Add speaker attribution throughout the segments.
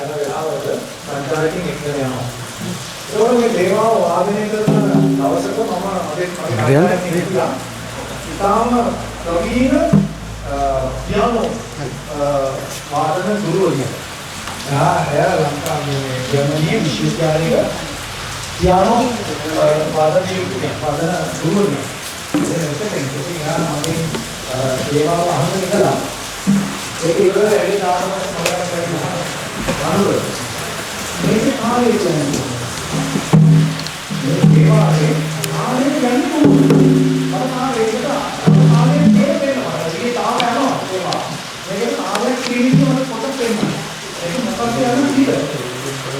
Speaker 1: යන වෙලාවට සංචාරකෙන් එක්කගෙන යනවා. ඒකෝට මේ දේවාව වාදනය කරන දවසක මම අපේ ඉතාම ප්‍රවීණ පියානෝ වාදන ගුරුවරියක්. ලංකාවේ ජර්මනියේ විශ්වවිද්‍යාලයක පියානෝ වාදන ගුරුවරියක්. දේවාව අහන්න ඉඳලා ඒක ඉවර වෙලේ තාම මොකක්ද කරන්නේ? මේක කාලේ කියන්නේ. මේ දේවාවේ ආලේ කියන්නේ මරණාවේකට ආලේ තේරෙනවා. ඒක තාම යනවා දේවා. මේක ආලේ ක්ලිනික් වල පොත පෙන්නනවා. ඒක මොකක්ද යන කීයද?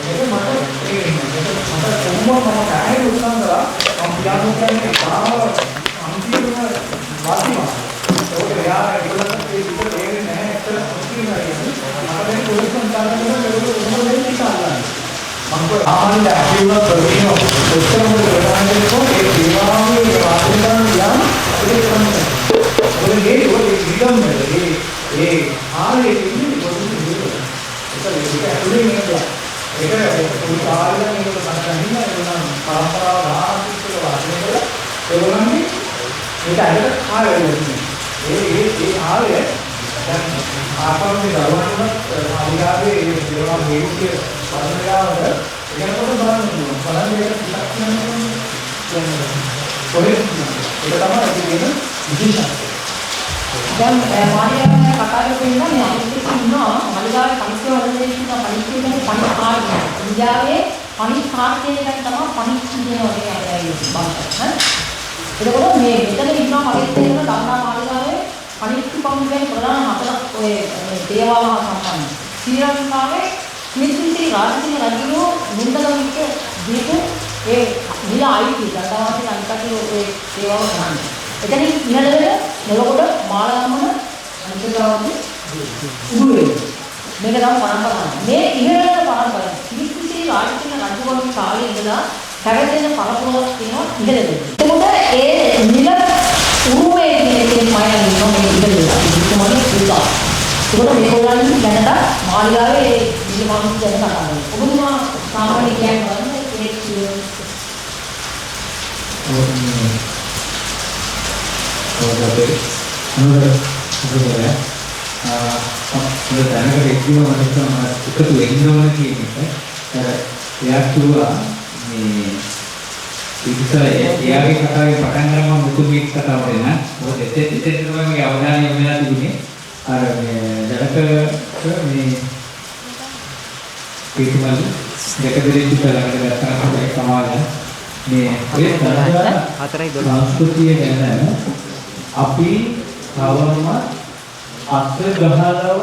Speaker 1: මේක මට තේරෙන්නේ. මට කොහොමද මම කායේ උත්සාහ කරා මම පියානෝ කියන්නේ තාම අන්තිම වාදිනවා. ඒක යා ඒගොල්ලන්ට ඒක තේරෙන්නේ නැහැ. ඇත්තට මුස්ලිම්ලා කියන්නේ මට දැන් පොලිස් සංස්ථාවකට මේගොල්ලෝ මොනවද කියන්නේ? මම ආනන්ද ඇවිල්ලා ප්‍රවීණ ඔක්කොම ප්‍රධානකෝ ඒ දේවාවේ වාදිනාන යම් ඒක තමයි. ඔය විගම් ඒ ආලේ ඉන්නේ පොලිස් විදියට. ඒක ඇතුලේ නේද? ඒක පොලිස් ආලේ නේද සම්බන්ධින්න ඒගොල්ලන් පරම්පරාව ආර්ථික වාදිනේ කරලා ඒගොල්ලන්ගේ මේක ඇදලා ආලේ වෙන්නේ. ඒ ආලේ දැන් ආපස්සේ දරුවන්ට ආලියාවේ ඒ දේවා මේකේ පරණයාවට එනකොට බලන්න පුළුවන්. බලන්න ඒක ටිකක් කියන්නේ කොහෙද ඒක තමයි අපි කියන විශේෂත්වය.
Speaker 2: දැන් මාළිගාවේ කතා කරලා මේ අනිත් ඉන්නවා මාළිගාවේ පරිසර වලදී පරිසර කියන්නේ පරිපාලනය. ඉන්දියාවේ පරිපාලනය ගැන තමයි පරිපාලනය වගේ අයයි බලන්න. එතකොට මේ මෙතන ඉන්නවා මගේ තේරෙන ගංගා මාළිගාවේ පරිපාලනයේ ප්‍රධාන හතරක් ඔය දේවාල හා සම්බන්ධයි. ශ්‍රී ලංකාවේ මිත්‍රිති රාජ්‍ය රජුගේ මුන්දලමික දීපු ඒ නිල ආයිති දඩවාසී අනිකටි ඔය දේවාල කරන්නේ. එතනින් ඉහළට මොලකොට මාළගම්මන අනිකතාවදී උඩුවේ මේක තමයි පරම්පරාව. මේ ඉහළට පරම්පරාව මිත්‍රිති රාජ්‍ය රජුගේ කාලේ ඉඳලා පැවැදෙන පරපුරක් තියෙනවා ඉහළට. එතකොට ඒ නිල උරුමයේ තියෙන මයන් ඉන්නවා මේ ඉහළට. ඉතිමනේ පුතා. ඒකට මේගොල්ලන් දැනට මාළිගාවේ නිලමානු දැන කතා කරනවා. ඔබතුමා සාමාන්‍ය කියන්නේ
Speaker 3: ඔබේ දැනකට එක්කම මට එකතු වෙන්න ඕන කියන එක එයා කිව්වා මේ ඉතින් එයාගේ කතාවේ පටන් ගන්න මම මුතු මේක කතාව දෙන්න. මොකද එතෙන් තමයි මගේ අවධානය යොමු වෙලා තිබුණේ. අර මේ දැනට මේ පිටුමල් දෙක දෙකක් ළඟට ගත්තාම ඒක තමයි මේ ඒ තරහ සංස්කෘතිය ගැන අපි තවම අත් ගහලව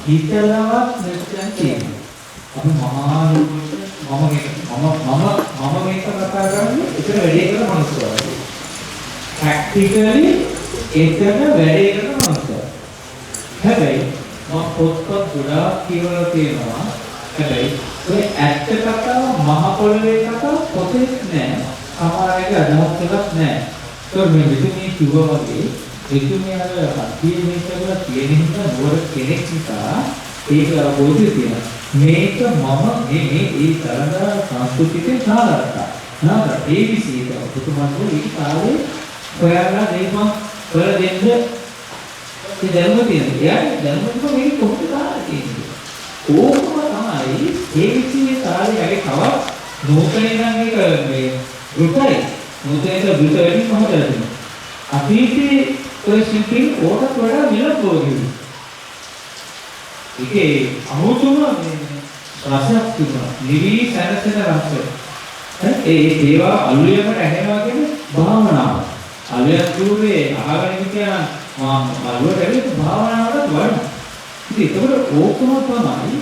Speaker 3: හිතලවත් නැත්නම් කියන්නේ. අපි මහා මම මේක කතා කරන්නේ ඒතර වැඩේ කරන මනුස්සයෝ. ප්‍රැක්ටිකලි ඒතර වැඩේ කරන මනුස්සයෝ. හැබැයි මම පොත්පත් ගොඩාක් කියවලා තියෙනවා. හැබැයි ඔය ඇත්ත කතාව මහ පොළවේ කතාව පොතේ නෑ. සමහරවිට අදහස් එකක් නෑ. ඒක මේ මෙතුණී කිව්වා වගේ එතුමිය අර අධ්‍යයනය කරලා තියෙන හින්දා නෝර කෙනෙක් නිසා ඒක අවබෝධය තියෙනවා. මේක මම මේ ඒ තරඳා සංස්කෘතිකේ සාරාර්ථය. නාද ඒ විසිට පුතුමන්ගේ ඒ කාලේ හොයාගන්න දෙයිමක් කර දෙන්න ඒ දැනුම තියෙනවා. එයාගේ දැනුම මේක කොහොමද කාලේ ඕකම තමයි ඒ විසියේ කාලේ යගේ තව නූතන නම් එක මේ රුටයි නූතනක බුත වැඩි මහදලා අතීතයේ ඔය සිද්ධි ඕකට වඩා විලපෝගිවි. ඒකේ අමුතුම රසයක් තිබුණා. නිවි සැනසෙන රස. ඒ දේවා අලුයකට ඇහෙනවා කියන්නේ භාවනාව. අලුයක් දුවේ අහගෙන කියන අලුවට ඇවිත් භාවනාවට වඩා. ඉතින් ඒකට ඕකම තමයි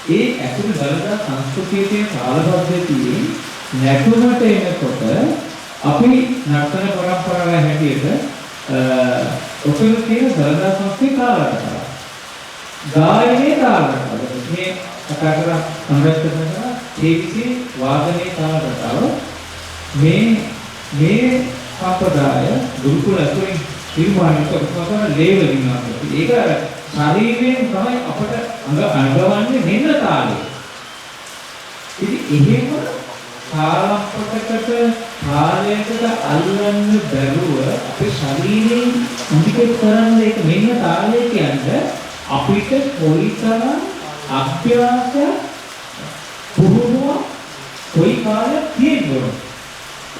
Speaker 3: ඒ ඇතුළේ දරදා සංස්කෘතියේ කාලපද්ධතියේ නැතුමට එනකොට අපි නර්තන පරම්පරාව හැටියට ඔතන තියෙන දරදා සංස්කෘතිය කාලකට ගායනයේ කාලකට මේ කතා කරා අනුරාධපුර ඒකේ වාදනයේ කාලකට මේ සම්ප්‍රදාය ගුරුකුල ඇතුලේ නිර්මාණය කරන ලේවලින් වගේ ඒක ශරීරයෙන් තමයි අපට අඟවන්නේ මෙන්න තාලේ එහෙම කාලපතකට කාලයකට අල්ලන්න බැරුව අපේ ශරීරයෙන් ඉන්ඩිකේට් කරන්න ඒක මෙන්න තාලය කියන්නේ අපිට කොයිතරම් අභ්‍යාසය පුහුණුව කොයි කාලයක් තියෙනවද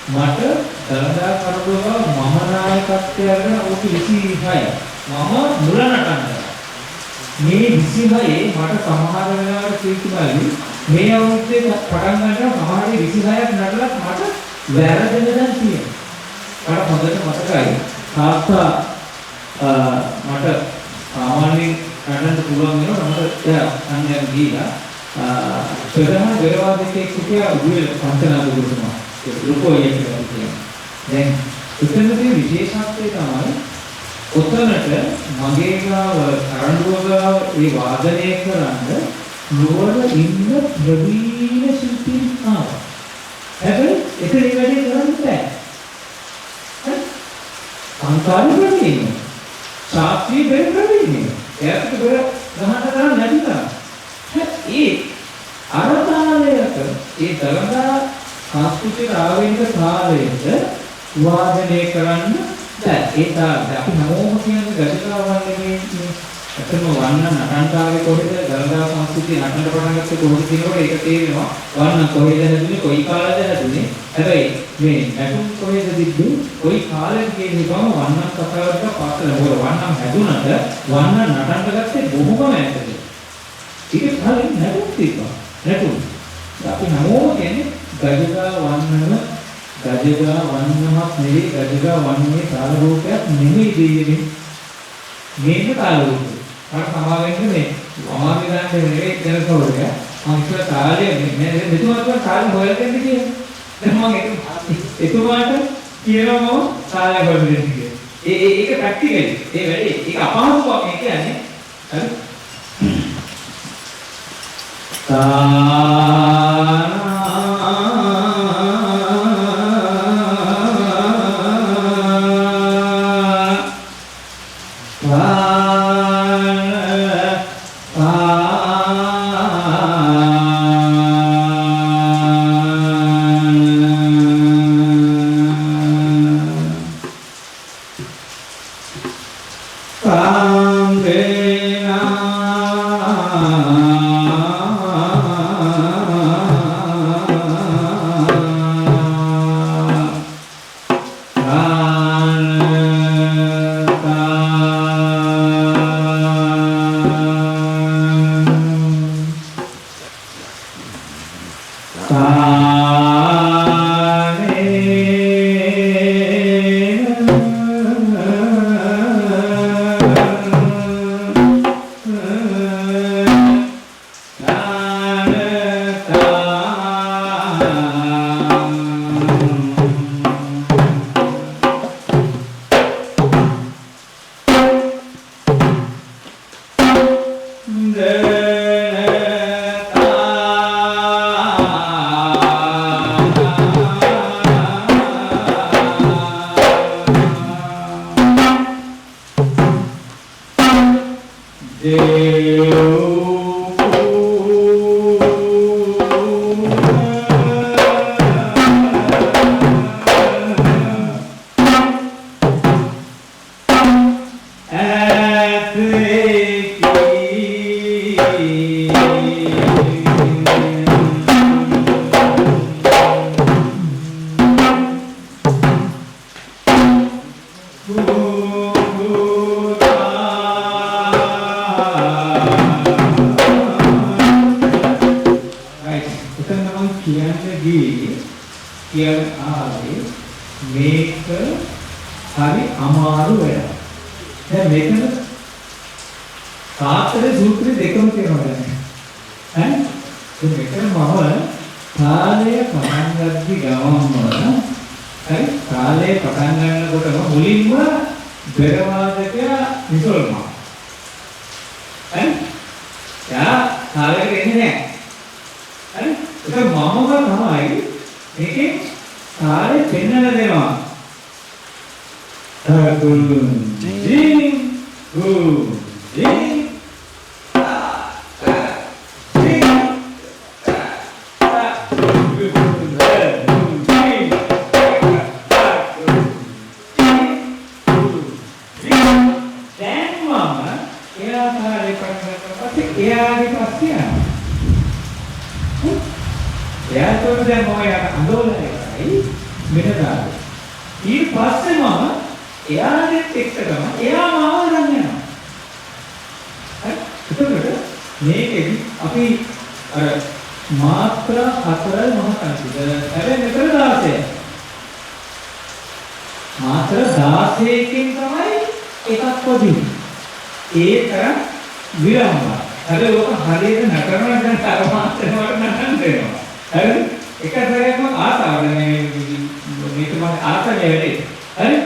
Speaker 3: මට දරදා කරදව මම නායකත්වය අරගෙන ඔක 26 මම මුල නටන්න මේ 26 මට සමහර වෙලාවට කීකිමාලි මේ අවුරුද්දේ පටන් ගන්නවා සමහරේ 26ක් නටලත් මට වැරදෙන දන් තියෙනවා. මට හොඳට මතකයි තාත්තා මට සාමාන්‍යයෙන් නටන්න පුළුවන් වෙනවා මට අන්‍යයන් දීලා ප්‍රධාන වෙරවාදකෙක් සිටියා උදේ පන්තනාද ගුරුතුමා ලොකෝයේ කියලා කියනවා. දැන් උත්තරයේ විශේෂත්වය තමයි උත්තරට මගේ ගාව කරඬුව ගාව ඒ වාදනය කරන්න නුවර ඉන්න ප්‍රවීණ ශිල්පීන් ආවා. හැබැයි ඒක ඒ වැඩේ කරන්න බෑ. අන්කාරේ ප්‍රවීණ. ශාස්ත්‍රීය බෙර ප්‍රවීණ. ඒකට බෙර ගහන්න තරම් නැති තරම්. ඒ අරතාලයට ඒ දරදා සංස්කෘතික ආවෙනික කාලයට වාදනය කරන්න බෑ. ඒ තාලෙ අපි හැමෝම කියන්නේ ගජකාවන්නේ මේ අතම වන්න නටන්කාවේ කොහෙද දරදා සංස්කෘතිය නටන්න පටන් ගත්තේ කොහොමද කියනකොට ඒක තේරෙනවා. වන්න කොහෙද හැදුනේ කොයි කාලෙද හැදුනේ. හැබැයි මේ නැටුම් කොහෙද තිබ්බේ කොයි කාලෙද කියන එකම වන්න කතාවට පාසල මොකද වන්නම් හැදුනට වන්න නටන්න ගත්තේ බොහොම ඈතදී. ඒක කලින් නැටුම් තිබ්බා. නැටුම්. අපි හැමෝම කියන්නේ ගජකා වන්නම ගජකා වන්නමක් නෙවෙයි ගජකා වන්නේ කාල රූපයක් නෙවෙයි දෙන්නේ. මේක කාල රූපය. මට සමාවෙන්න මේ අමාරු දාන්නේ නෙවෙයි දැන කවුරුද? මම ඉස්සර කාලේ මේ මෙතුමාට කාලේ හොයලා දෙන්න කියලා. දැන් මම එතුමාට කියනවා කාලය හොයලා දෙන්න කියලා. ඒක ප්‍රැක්ටිකලි. ඒ වැඩේ ඒක අපහසුවක් මේ කියන්නේ. හරි? එයාට උඩ දැන් මම යාට අඳෝලනය කරයි මෙන්නදාලා. ඊට පස්සේ මම එයාගෙත් එක්කම එයා මාව අරන් යනවා. හරි? එතකොට මේකෙදි අපි අර මාත්‍රා 4යි මම කන්සිඩර් හැබැයි මෙතන 16යි. මාත්‍රා 16කින් තමයි එකක් පොදින්නේ. ඒක විරම්භය. හැබැයි ඔක හරියට නටනවා නම් අර මාත්‍රේ වලට නටන්න වෙනවා. හරි? එක සැරයක් මම ආසාවට මේක මම ආසාවෙන් වැඩේ. හරි?